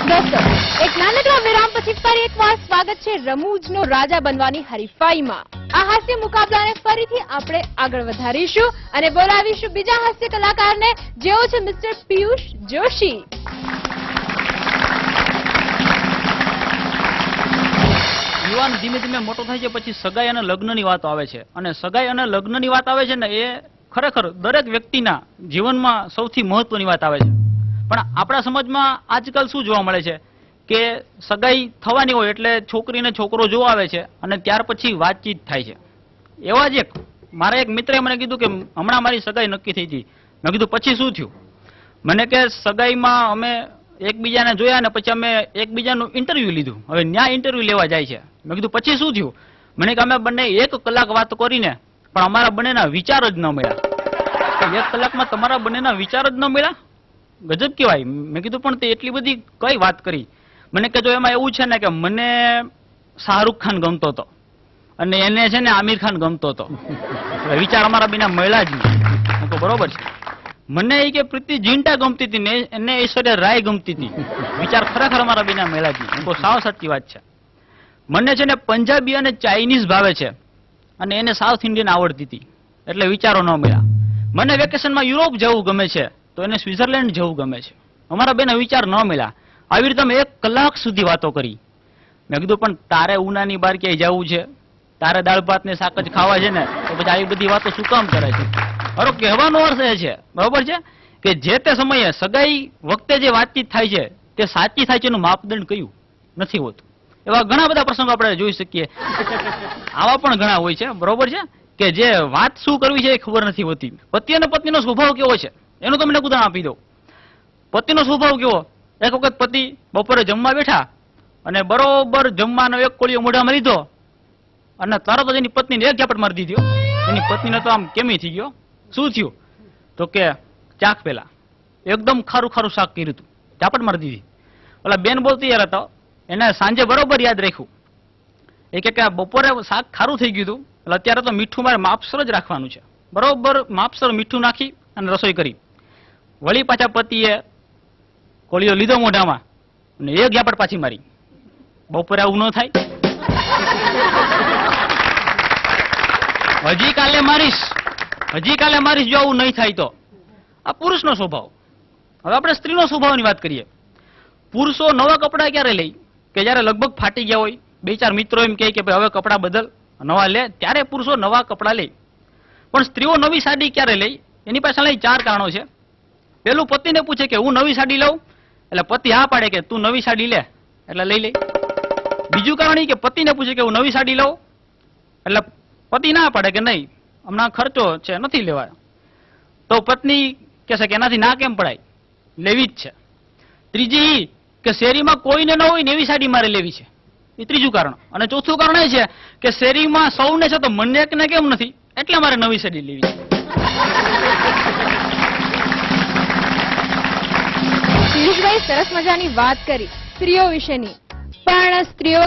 દોસ્તો, એક નાનકડા વિરામ પછી ફરી એકવાર સ્વાગત છે રમૂજનો રાજા બનવાની હરીફાઈમાં। આ હાસ્ય મુકાબલાને ફરીથી આપણે આગળ વધારીશું અને બોલાવીશું બીજા હાસ્ય કલાકારને, જેઓ છે મિસ્ટર પિયુષ જોશી। યુવાન ધીમે ધીમે મોટો થાય છે પછી સગાઈ અને લગ્નની વાત આવે છે, અને સગાઈ અને લગ્નની વાત આવે છે ને એ ખરેખર દરેક વ્યક્તિના જીવનમાં સૌથી મહત્વની વાત આવે છે। પણ આપણા સમાજમાં આજકાલ શું જોવા મળે છે કે સગાઈ થવાની હોય એટલે છોકરીને છોકરો જોવા આવે છે અને ત્યાર પછી વાતચીત થાય છે। એવા જ મારા એક મિત્રએ મને કીધું કે હમણાં મારી સગાઈ નક્કી થઈ હતી। મેં કીધું પછી શું થયું? મને કે સગાઈમાં અમે એકબીજાને જોયા ને પછી અમે એકબીજાનું ઇન્ટરવ્યુ લીધું। હવે ન્યા ઇન્ટરવ્યુ લેવા જાય છે। મેં કીધું પછી શું થયું? મને કે અમે બંને 1 કલાક વાત કરીને પણ અમારા બંનેના વિચાર જ ન મળ્યા। 1 કલાકમાં તમારા બંનેના વિચાર જ ન મળ્યા? ગજબ કહેવાય। મેં કીધું પણ તે એટલી બધી કઈ વાત કરી? મને કે જો એમાં એવું છે ને કે મને શાહરુખ ખાન ગમતો હતો અને એને છે ને આમિર ખાન ગમતો હતો। વિચાર અમારા બેના મળ્યા જ નહીં। હું તો બરોબર છે। મને એ કે પ્રીતિ ઝિંટા ગમતી હતી ને એને ઐશ્વર્યા રાય ગમતી હતી। વિચાર ખરેખર અમારા બેના મળ્યા જ નહીં। હું તો સાવ સાચી વાત છે। મને છે ને પંજાબી અને ચાઇનીઝ ભાવે છે અને એને સાઉથ ઇન્ડિયન આવડતી હતી, એટલે વિચારો ન મળ્યા। મને વેકેશનમાં યુરોપ જવું ગમે છે તો એને સ્વિટ્ઝરલેન્ડ જવું ગમે છે। અમારા બેના વિચાર ન મળ્યા। આવી રીતે અમે 1 કલાક સુધી વાતો કરી। મેં કીધું પણ તારે ઉનાની બહાર ક્યાંય જવું છે, તારે દાળ ભાત ને શાક જ ખાવા છે ને, તો પછી આવી બધી વાતો શું કામ કરે છે? મારો કહેવાનો અર્થ એ છે, બરોબર છે, કે જે તે સમયે સગાઈ વખતે જે વાતચીત થાય છે તે સાચી થાય છે એનું માપદંડ કયું નથી હોતું। એવા ઘણા બધા પ્રસંગો આપણે જોઈ શકીએ। આવા પણ ઘણા હોય છે, બરોબર છે, કે જે વાત શું કરવી છે એ ખબર નથી હોતી। પતિ અને પત્નીનો સ્વભાવ કેવો છે એનું તમને ઉદાહરણ આપી દઉં। પતિનો સ્વભાવ કેવો? એક વખત પતિ બપોરે જમવા બેઠા અને બરોબર જમવાનો 1 કોળિયો મોઢામાં લીધો અને તરત જ એની પત્નીને 1 ઝાપટ મારી દીધો। એની પત્નીને તો આમ કેમી થઈ ગયો। શું થયું? તો કે ચાખ પેલા એકદમ ખારું ખારું શાક કર્યું હતું, ઝાપટ મારી દીધી। ઓલા બેન બોલતી યાર હતા, એને સાંજે બરોબર યાદ રાખ્યું। એ કે બપોરે શાક ખારું થઈ ગયું હતું એટલે અત્યારે તો મીઠું મારે માપસર જ રાખવાનું છે। બરોબર માપસર મીઠું નાખી અને રસોઈ કરી। વળી પાછા પતિએ કોળિયો લીધો મોઢામાં અને 1 ઝાપટ પાછી મારી। બપોરે આવું ન થાય? હજી કાલે મારીશ જો આવું નહીં થાય તો। આ પુરુષનો સ્વભાવ। હવે આપણે સ્ત્રીનો સ્વભાવની વાત કરીએ। પુરુષો નવા કપડા ક્યારે લે? કે જયારે લગભગ ફાટી ગયા હોય, 2-4 મિત્રો એમ કહે કે ભાઈ હવે કપડા બદલ, નવા લે, ત્યારે પુરુષો નવા કપડા લે। પણ સ્ત્રીઓ નવી સાડી ક્યારે લે? એની પાછળ 4 કારણો છે। પેલું પતિને પૂછે કે હું નવી સાડી લઉં, એટલે પતિ હા પાડે કે તું નવી સાડી લે, એટલે લઈ લે। બીજું કારણ એ કે પતિને પૂછે કે હું નવી સાડી લઉં, એટલે પતિ ના પાડે કે નહીં હમણાં ખર્ચો છે નથી લેવા, તો પત્ની કહેશે કે એનાથી ના કેમ પડાય, લેવી જ છે। ત્રીજી કે શેરીમાં કોઈને ન હોય ને એવી સાડી મારે લેવી છે, એ ત્રીજું કારણ। અને ચોથું કારણ એ છે કે શેરીમાં સૌને છે તો મને એકને કેમ નથી, એટલે મારે નવી સાડી લેવી છે। પિયુષભાઈ સરસ મજાની વાત કરી સ્ત્રીઓ વિશેની, પણ સ્ત્રીઓ